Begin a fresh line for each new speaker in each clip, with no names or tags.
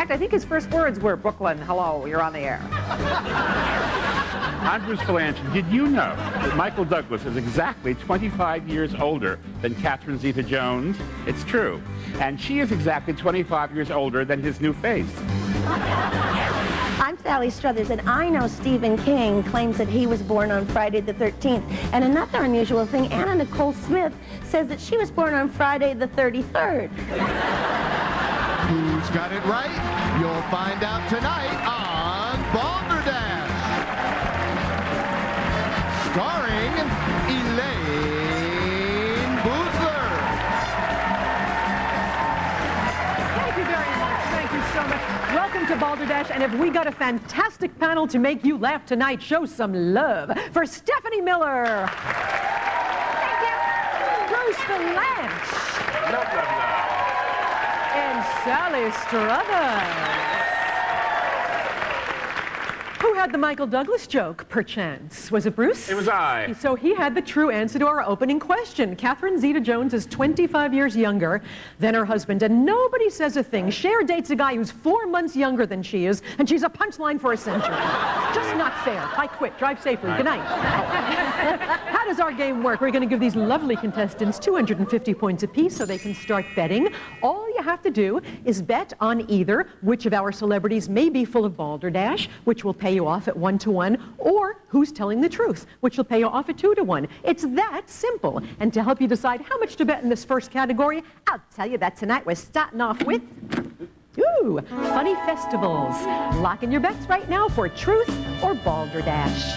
fact, I think his first words were, "Brooklyn, hello, you're on the air."
I'm Bruce Vilanch. Did you know that Michael Douglas is exactly 25 years older than Catherine Zeta-Jones? It's true. And she is exactly 25 years older than his new face.
I'm Sally Struthers, and I know Stephen King claims that he was born on Friday the 13th. And another unusual thing, Anna Nicole Smith says that she was born on Friday the 33rd.
Who's got it right? You'll find out tonight on Balderdash. Starring Elaine Boosler.
Thank you very much. Thank you so much. Welcome to Balderdash, and have we got a fantastic panel to make you laugh tonight. Show some love for Stephanie Miller. Thank you. Bruce Vilanch.
Love, love, love.
And Sally Struthers. Who had the Michael Douglas joke, perchance? Was it Bruce?
It was I.
So he had the true answer to our opening question. Catherine Zeta-Jones is 25 years younger than her husband, and nobody says a thing. Cher dates a guy who's 4 months younger than she is, and she's a punchline for a century. Just not fair. I quit. Drive safely. Good night. How does our game work? We're going to give these lovely contestants 250 points apiece so they can start betting. All you have to do is bet on either which of our celebrities may be full of balderdash, which will pay you off at 1-to-1, or who's telling the truth, which will pay you off at 2-to-1. It's that simple. And to help you decide how much to bet in this first category, I'll tell you that tonight we're starting off with funny festivals. Lock in your bets right now for truth or balderdash.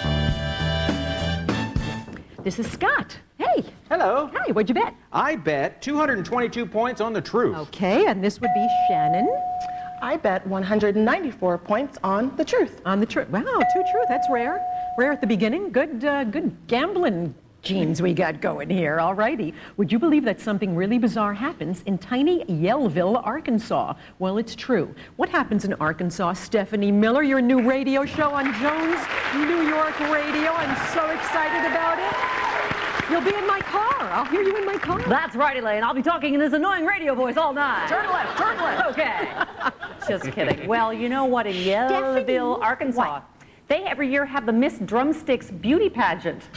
This is Scott. Hey.
Hello.
Hi, what'd you bet?
I bet 222 points on the truth.
Okay, and this would be Shannon.
I bet 194 points on the truth.
On the truth. Wow, 2 truth. That's rare. Rare at the beginning. Good gambling genes we got going here. All righty. Would you believe that something really bizarre happens in tiny Yellville, Arkansas? Well, it's true. What happens in Arkansas? Stephanie Miller, your new radio show on Jones, New York Radio. I'm so excited about it. You'll be in my car. I'll hear you in my car.
That's right, Elaine. I'll be talking in this annoying radio voice all night.
Turn left, turn left.
Okay. Just kidding. Well, you know what? In Yellville, Arkansas, they every year have the Miss Drumsticks beauty pageant.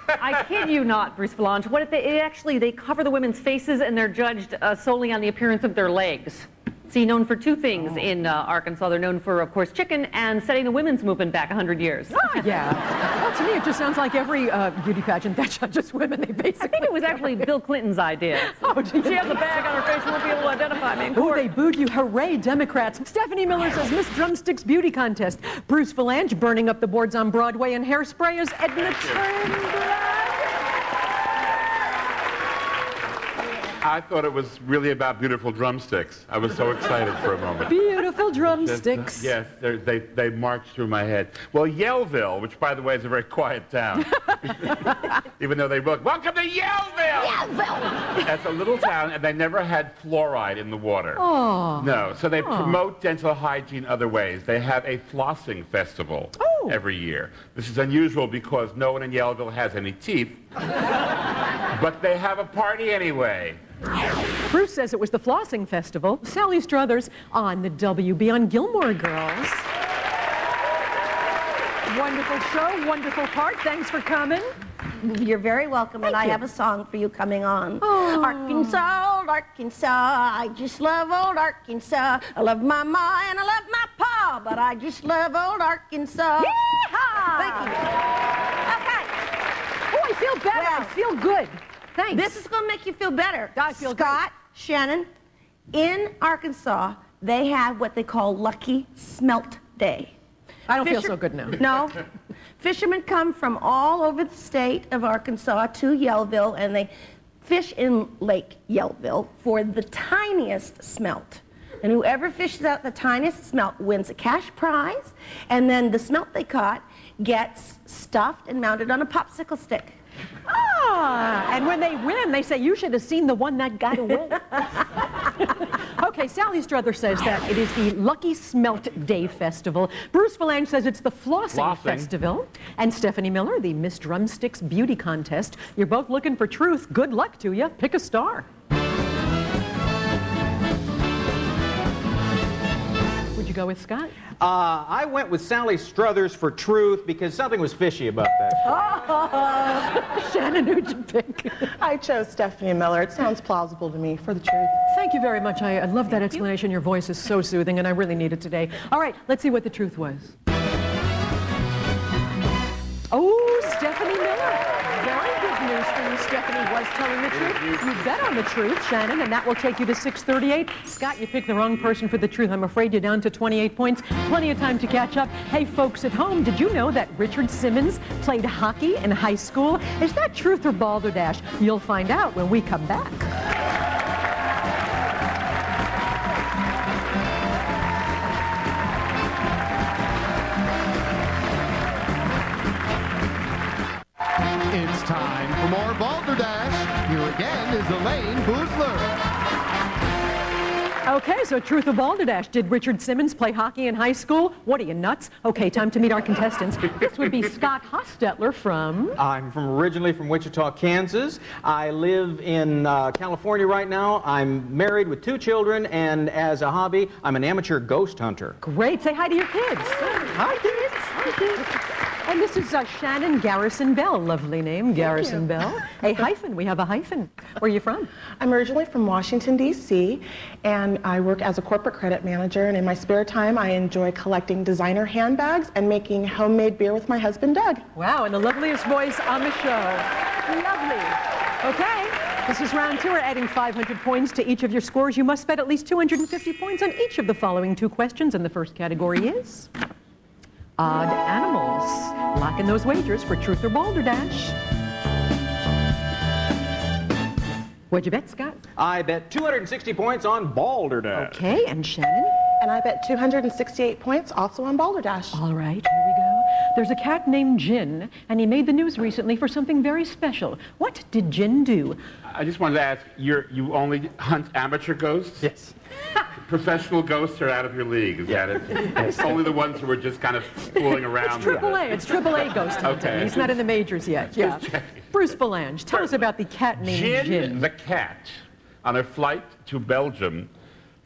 I kid you not, Bruce Vilanch. What if they cover the women's faces and they're judged solely on the appearance of their legs. See, known for 2 things in Arkansas. They're known for, of course, chicken and setting the women's movement back 100 years.
Oh, yeah. Well, to me, it just sounds like every beauty pageant that judges women. They basically.
I think it was actually Bill Clinton's idea.
Oh, geez.
She has a bag on her face. She won't be able to identify me in
Oh,
court.
they booed you. Hooray, Democrats. Stephanie Miller says Miss Drumsticks Beauty Contest. Bruce Vilanch burning up the boards on Broadway, and Hairspray is Edna Turnblad.
I thought it was really about beautiful drumsticks. I was so excited for a moment.
Beautiful drumsticks.
Yes, they marched through my head. Well, Yellville, which, by the way, is a very quiet town. Even though they wrote, "Welcome to Yellville!" Yellville! That's a little town, and they never had fluoride in the water.
Oh.
No, so they promote dental hygiene other ways. They have a flossing festival every year. This is unusual because no one in Yellville has any teeth, but they have a party anyway.
Bruce says it was the Flossing Festival. Sally Struthers on the WB on Gilmore Girls. Wonderful show, wonderful part. Thanks for coming.
You're very welcome, and I have a song for you coming on.
Oh.
Arkansas, old Arkansas, I just love old Arkansas. I love my ma and I love my pa, but I just love old Arkansas.
Yeehaw!
Thank you. Okay.
Oh, I feel better.
Well,
I feel good. Thanks.
This is going to make you feel better.
I feel
Scott, Shannon, in Arkansas, they have what they call Lucky Smelt Day.
I don't feel so good now.
No. Fishermen come from all over the state of Arkansas to Yellville, and they fish in Lake Yellville for the tiniest smelt. And whoever fishes out the tiniest smelt wins a cash prize, and then the smelt they caught gets stuffed and mounted on a popsicle stick.
Ah, and when they win, they say, "You should have seen the one that got away." Okay, Sally Struthers says that it is the Lucky Smelt Day Festival. Bruce Vilanch says it's the Flossing Festival. And Stephanie Miller, the Miss Drumsticks Beauty Contest. You're both looking for truth. Good luck to you. Pick a star. you go with, Scott?
I went with Sally Struthers for truth because something was fishy about that.
Shannon, who'd you pick?
I chose Stephanie Miller. It sounds plausible to me for the truth.
Thank you very much. I love that explanation. Your voice is so soothing, and I really need it today. All right, let's see what the truth was. Oh, Stephanie Miller. Very good news for you. Stephanie was telling the truth. You bet on the truth, Shannon, and that will take you to 638. Scott, you picked the wrong person for the truth. I'm afraid you're down to 28 points. Plenty of time to catch up. Hey, folks at home, did you know that Richard Simmons played hockey in high school? Is that truth or balderdash? You'll find out when we come back.
It's time for more Balderdash. Here again is Elaine Boosler.
Okay, so truth or balderdash, did Richard Simmons play hockey in high school? What are you, nuts? Okay, time to meet our contestants. This would be Scott Hostetler from...
I'm originally from Wichita, Kansas. I live in California right now. I'm married with 2 children, and as a hobby, I'm an amateur ghost hunter.
Great, say hi to your kids. Hi, kids. Hi, kids. And this is Shannon Garrison Bell. Lovely name, Garrison Bell. A hyphen, we have a hyphen. Where are you from?
I'm originally from Washington, D.C., and I work as a corporate credit manager, and in my spare time, I enjoy collecting designer handbags and making homemade beer with my husband, Doug.
Wow, and the loveliest voice on the show. Lovely. Okay, this is round 2. We're adding 500 points to each of your scores. You must bet at least 250 points on each of the following 2 questions, and the first category is... odd animals. Lock in those wagers for truth or balderdash. What'd you bet, Scott?
I bet 260 points on Balderdash.
Okay, and Shannon?
And I bet 268 points also on Balderdash.
All right, here we go. There's a cat named Jin, and he made the news recently for something very special. What did Jin do?
I just wanted to ask, you only hunt amateur ghosts?
Yes.
Professional ghosts are out of your league, is that it? It's only the ones who are just kind of fooling around.
It's AAA ghost hunting.
Okay.
He's not in the majors yet. Yeah. Bruce Vilanch, tell us about the cat named Jin.
The cat, on a flight to Belgium,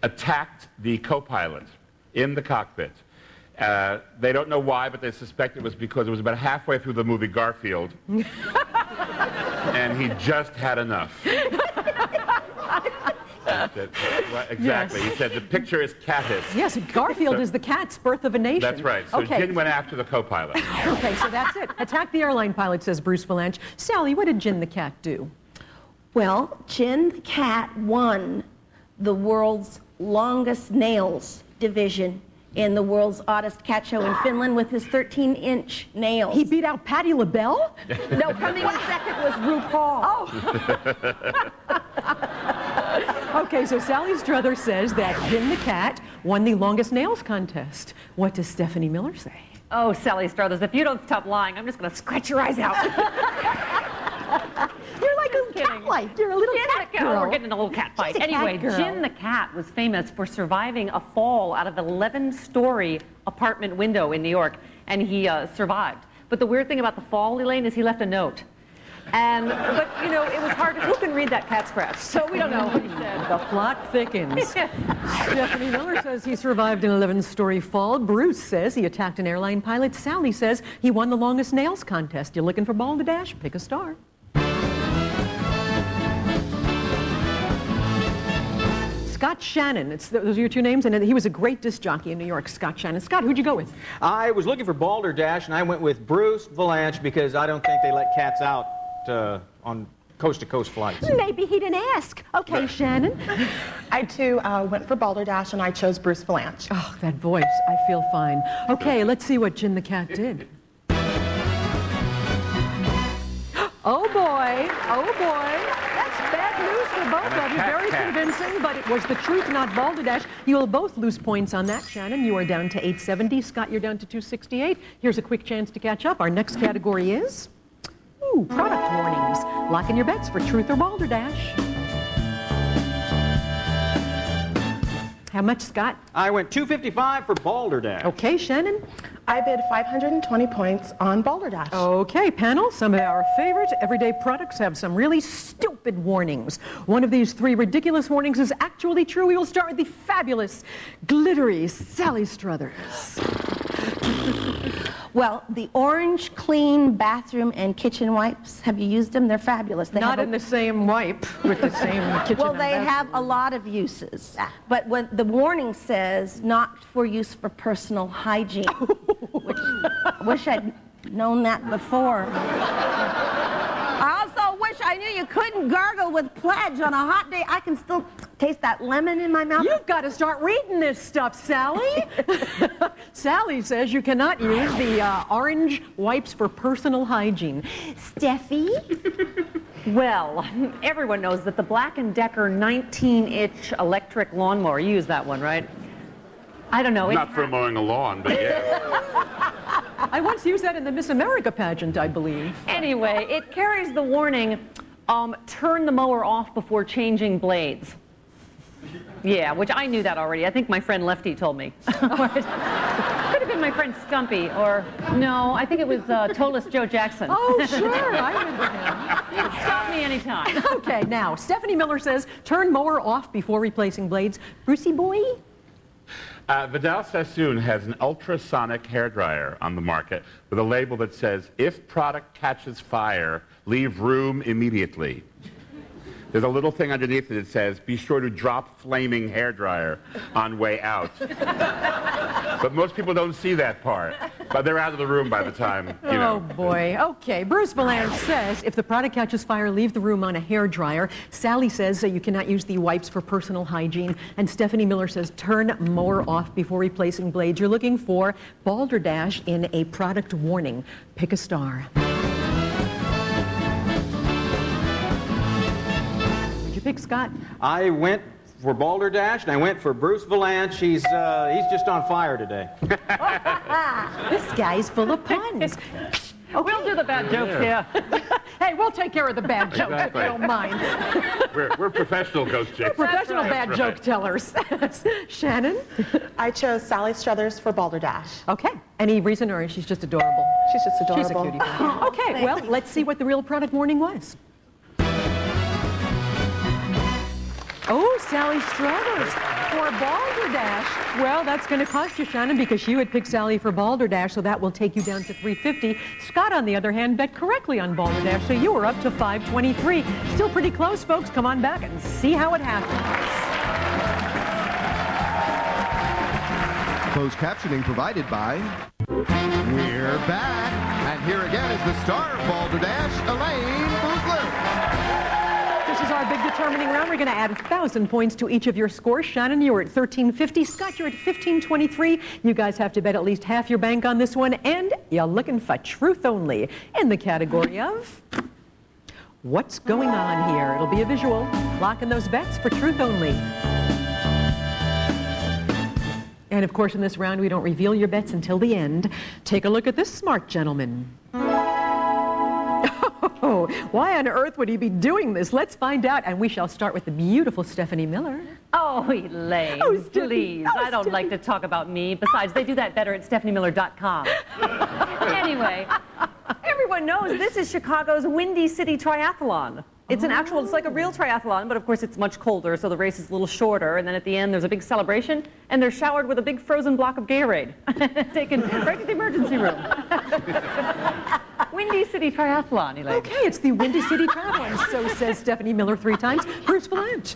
attacked the co-pilot in the cockpit. They don't know why, but they suspect it was because it was about halfway through the movie Garfield. And he just had enough. Exactly.
Yes.
He said the picture is cattish.
Yes, Garfield is the cat's birth of a nation.
That's right. So
okay.
Jin went after the co-pilot.
Okay, so that's it. Attack the airline pilot, says Bruce Vilanch. Sally, what did Jin the cat do?
Well, Jin the cat won the world's longest nails division in the world's oddest cat show in Finland with his 13-inch nails.
He beat out Patti LaBelle?
No, coming in second was RuPaul.
Oh. Okay, so Sally Struthers says that Jin the cat won the longest nails contest. What does Stephanie Miller say?
Oh, Sally Struthers, if you don't stop lying, I'm just going to scratch your eyes out.
You're like a cat-like. You're a little cat girl.
We're getting in a little cat fight.
She's a cat
Anyway,
girl.
Jin the cat was famous for surviving a fall out of an 11-story apartment window in New York, and he survived. But the weird thing about the fall, Elaine, is he left a note. But, you know, it was hard. Who can read that cat scratch? So we don't know what he said.
The plot thickens. Stephanie Miller says he survived an 11-story fall. Bruce says he attacked an airline pilot. Sally says he won the longest nails contest. You're looking for Balderdash? Pick a star. Scott Shannon. Those are your 2 names, and he was a great disc jockey in New York, Scott Shannon. Scott, who'd you go with?
I was looking for Balderdash, and I went with Bruce Vilanch because I don't think they let cats out on coast-to-coast flights.
Maybe he didn't ask. Okay, Shannon.
I, too, went for Balderdash, and I chose Bruce Vilanch.
Oh, that voice. I feel fine. Okay, let's see what Jin the cat did. Oh, boy. Oh, boy. That's bad news for both of you. Very convincing, but it was the truth, not balderdash. You'll both lose points on that, Shannon. You are down to 870. Scott, you're down to 268. Here's a quick chance to catch up. Our next category is... product warnings. Lock in your bets for truth or balderdash. How much, Scott?
I went 255 for Balderdash.
Okay, Shannon.
I bid 520 points on Balderdash.
Okay, panel, some of our favorite everyday products have some really stupid warnings. One of these 3 ridiculous warnings is actually true. We will start with the fabulous, glittery Sally Struthers.
Well, the orange clean bathroom and kitchen wipes, have you used them? They're fabulous. They
Not
have
in the same wipe with the same kitchen.
Well,
and
they have a
bathroom.
lot of uses, but when the warning says not for use for personal hygiene, which I wish I'd known that before. I also wish I knew you couldn't gargle with pledge on a hot day. I can still taste that lemon in my mouth.
You've got to start reading this stuff, Sally. Sally says you cannot use the orange wipes for personal hygiene. Steffi?
Well, everyone knows that the Black & Decker 19-inch electric lawnmower, you use that one, right? I don't know.
Not for mowing a lawn, but yeah.
I once used that in the Miss America pageant, I believe.
Anyway, it carries the warning, turn the mower off before changing blades. Yeah, which I knew that already. I think my friend Lefty told me. Could have been my friend Stumpy, or no, I think it was Toeless Joe Jackson.
Oh, sure, I remember him.
Stop me anytime.
Okay, now, Stephanie Miller says, turn mower off before replacing blades. Brucey boy?
Vidal Sassoon has an ultrasonic hairdryer on the market with a label that says, if product catches fire, leave room immediately. There's a little thing underneath it that says, be sure to drop flaming hairdryer on way out. But most people don't see that part. But they're out of the room by the time, you know.
Oh, boy. Okay, Bruce Vilanch says, if the product catches fire, leave the room on a hairdryer. Sally says you cannot use the wipes for personal hygiene. And Stephanie Miller says, turn mower off before replacing blades. You're looking for Balderdash in a product warning. Pick a star. Pick, Scott?
I went for Balderdash, and I went for Bruce Vilanch. He's just on fire today.
This guy's full of puns.
We'll do the bad jokes here.
Hey, we'll take care of the bad jokes
Exactly.
if you don't mind.
We're professional ghost chicks.
Professional bad
right.
joke tellers. Shannon?
I chose Sally Struthers for Balderdash.
Okay. Any reason, or she's just adorable?
She's just adorable.
She's a cutie pie. Okay, well, let's see what the real product warning was. Oh, Sally Struthers for Balderdash. Well, that's going to cost you, Shannon, because you had picked Sally for Balderdash, so that will take you down to $350. Scott, on the other hand, bet correctly on Balderdash, so you were up to $523. Still pretty close, folks. Come on back and see how it happens.
Closed captioning provided by... We're back. And here again is the star of Balderdash, Elaine Boosler.
This is our big determining round. We're going to add 1,000 points to each of your scores. Shannon, you were at 1350. Scott, you're at 1523. You guys have to bet at least half your bank on this one. And you're looking for truth only in the category of what's going on here. It'll be a visual. Lock in those bets for truth only. And of course, in this round, we don't reveal your bets until the end. Take a look at this smart gentleman. Oh, why on earth would he be doing this? Let's find out, and we shall start with the beautiful Stephanie Miller.
Oh, Elaine,
Oh, Steffi.
please.
Oh,
I don't
Steffi.
like to talk about me. Besides, they do that better at stephaniemiller.com. Anyway, everyone knows this is Chicago's Windy City Triathlon. It's an actual, it's like a real triathlon, but of course it's much colder, so the race is a little shorter, and then at the end there's a big celebration, and they're showered with a big frozen block of Gatorade, taken right to the emergency room. Windy City Triathlon, Elaine.
Okay, it's the Windy City Triathlon, so says Stephanie Miller 3 times. Bruce Vilanch.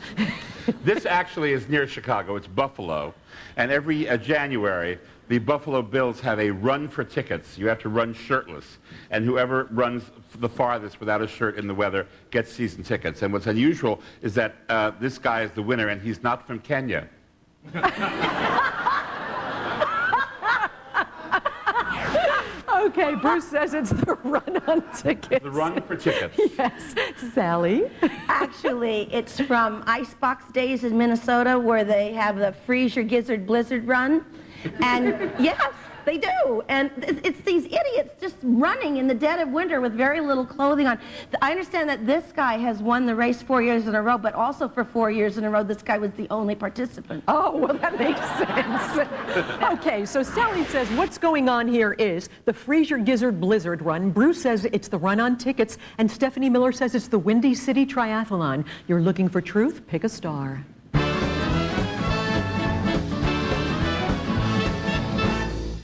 This actually is near Chicago. It's Buffalo. And every January, the Buffalo Bills have a run for tickets. You have to run shirtless. And whoever runs the farthest without a shirt in the weather gets season tickets. And what's unusual is that this guy is the winner, and he's not from Kenya.
Okay, Bruce says it's the run on tickets.
The run for tickets.
Yes. Sally?
Actually, it's from Icebox Days in Minnesota, where they have the Freeze Your Gizzard Blizzard run. And yes, they do. And it's these idiots just running in the dead of winter with very little clothing on. I understand that this guy has won the race 4 years in a row, but also for 4 years in a row, this guy was the only participant.
Oh, well, that makes sense. Okay, so Sally says what's going on here is the Freezer Gizzard Blizzard Run. Bruce says it's the run on tickets, and Stephanie Miller says it's the Windy City Triathlon. You're looking for truth? Pick a star.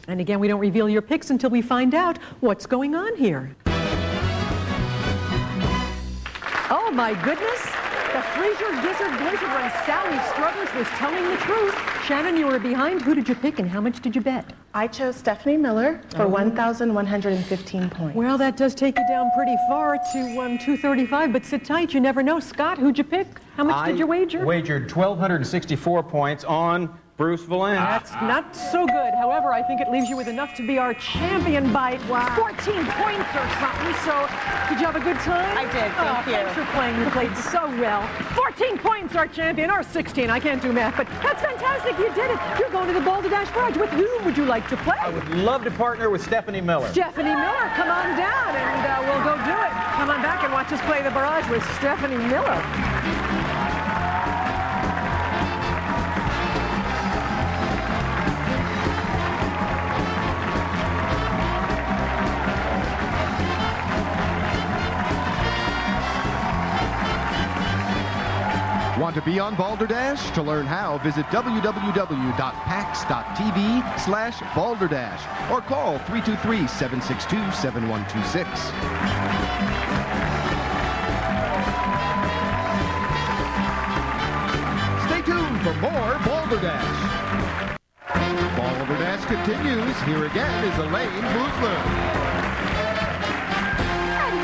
And again, we don't reveal your picks until we find out what's going on here. Oh my goodness! The Freezer Gizzard Blizzard Run. Sally Struthers was telling the truth. Shannon, you were behind. Who did you pick and how much did you bet?
I chose Stephanie Miller for 1,115 points.
Well, that does take you down pretty far to 235, but sit tight. You never know. Scott, who'd you pick? How much did you wager?
I wagered 1,264 points on Bruce Vilanch.
That's not so good. However, I think it leaves you with enough to be our champion by 14 points or something. So, did you have a good time?
I did, thank you.
Thanks for playing. You played so well. 14 points, our champion, or 16. I can't do math, but that's fantastic. You did it. You're going to the Balderdash barrage. With whom would you like to play?
I would love to partner with Stephanie Miller.
Stephanie Miller, come on down, and we'll go do it. Come on back and watch us play the barrage with Stephanie Miller.
Want to be on Balderdash? To learn how, visit www.pax.tv/Balderdash or call 323-762-7126. Stay tuned for more Balderdash. Balderdash continues. Here again is Elaine Boosler.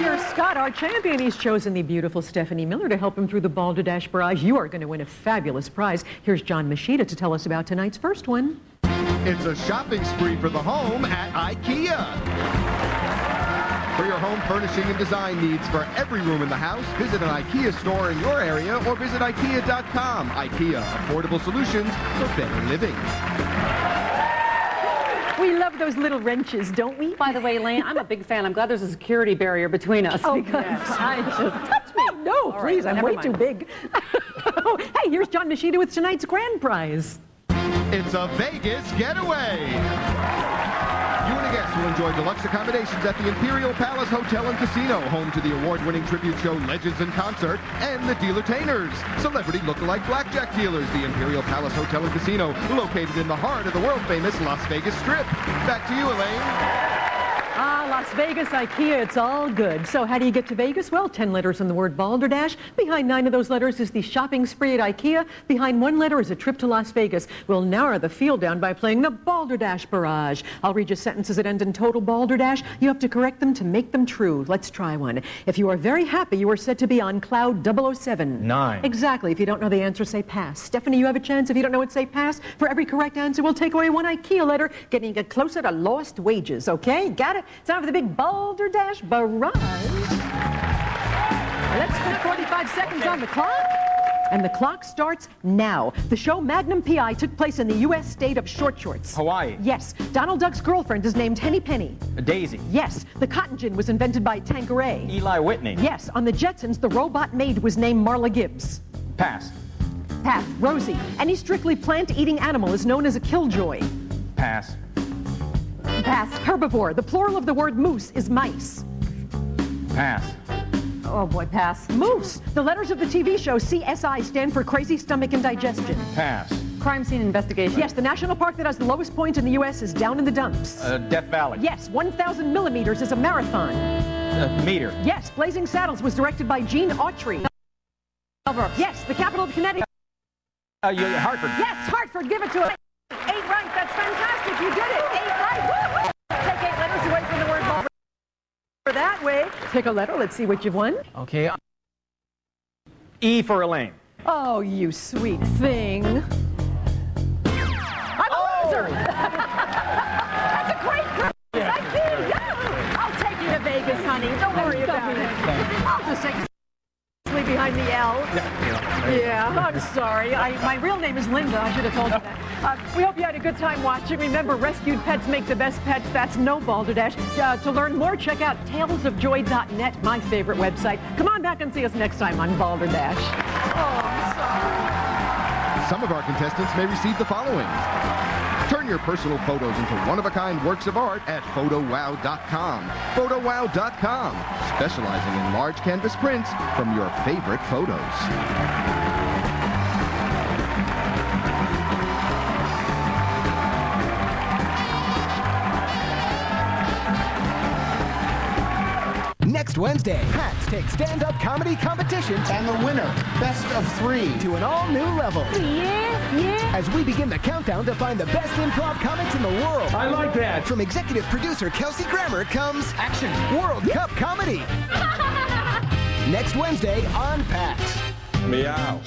Here's Scott, our champion. He's chosen the beautiful Stephanie Miller to help him through the Balderdash barrage. You are going to win a fabulous prize. Here's John Machida to tell us about tonight's first one.
It's a shopping spree for the home at IKEA. For your home furnishing and design needs for every room in the house, visit an IKEA store in your area or visit IKEA.com. IKEA, affordable solutions for better living.
We love those little wrenches, don't we?
By the way, Elaine, I'm a big fan. I'm glad there's a security barrier between us because I just touch me.
No,
All
please,
right,
I'm
never
way
mind.
too big. Hey, here's John Machida with tonight's grand prize.
It's a Vegas getaway. You and a guest will enjoy deluxe accommodations at the Imperial Palace Hotel and Casino, home to the award-winning tribute show Legends in Concert and the Dealertainers, celebrity look-alike blackjack dealers. The Imperial Palace Hotel and Casino, located in the heart of the world-famous Las Vegas Strip. Back to you, Elaine.
Ah, Las Vegas, IKEA, it's all good. So how do you get to Vegas? Well, 10 letters in the word Balderdash. Behind 9 of those letters is the shopping spree at IKEA. Behind 1 letter is a trip to Las Vegas. We'll narrow the field down by playing the Balderdash barrage. I'll read you sentences that end in total Balderdash. You have to correct them to make them true. Let's try one. If you are very happy, you are said to be on cloud 007.
9.
Exactly. If you don't know the answer, say pass. Stephanie, you have a chance. If you don't know it, say pass. For every correct answer, we'll take away 1 IKEA letter, getting you closer to lost wages. Okay? Got it? It's time for the big Balderdash barrage. Let's put 45 seconds on the clock. And the clock starts now. The show Magnum P.I. took place in the U.S. state of Short Shorts.
Hawaii.
Yes. Donald Duck's girlfriend is named Henny Penny.
Daisy.
Yes. The cotton gin was invented by Tanqueray.
Eli Whitney.
Yes. On the Jetsons, the robot maid was named Marla Gibbs.
Pass.
Pass. Rosie. Any strictly plant-eating animal is known as a killjoy.
Pass.
Pass. Herbivore. The plural of the word moose is mice.
Pass.
Oh boy, pass.
Moose. The letters of the TV show CSI stand for crazy stomach and digestion.
Pass.
Crime scene investigation.
Yes, the national park that has the lowest point in the U.S. is down in the dumps.
Death Valley.
Yes, 1,000 millimeters is a marathon.
Meter.
Yes, Blazing Saddles was directed by Gene Autry. Yes, the capital of Connecticut.
Hartford.
Yes, Hartford, give it to us. 8 right, that's fantastic, you did it. 8 right, woo-hoo! Take 8 letters away from the word ball. That way, pick a letter, let's see what you've won.
Okay. E for Elaine.
Oh, you sweet thing. I'm a loser! That's a great prize, I see. Yeah. I'll take you to Vegas, honey, don't worry about it. I'll just take behind the L. Yeah, I'm sorry. My real name is Linda. I should have told you that. We hope you had a good time watching. Remember, rescued pets make the best pets. That's no Balderdash. To learn more, check out talesofjoy.net, my favorite website. Come on back and see us next time on Balderdash. Oh, I'm sorry.
Some of our contestants may receive the following. Turn your personal photos into one-of-a-kind works of art at photowow.com. Photowow.com, specializing in large canvas prints from your favorite photos.
Next Wednesday, Hats take stand-up comedy competitions
And the winner, best of 3.
to an all-new level.
Yeah.
As we begin the countdown to find the best improv comics in the world.
I like that.
From executive producer Kelsey Grammer comes
Action.
World Cup Comedy. Next Wednesday on PAX.
Meow.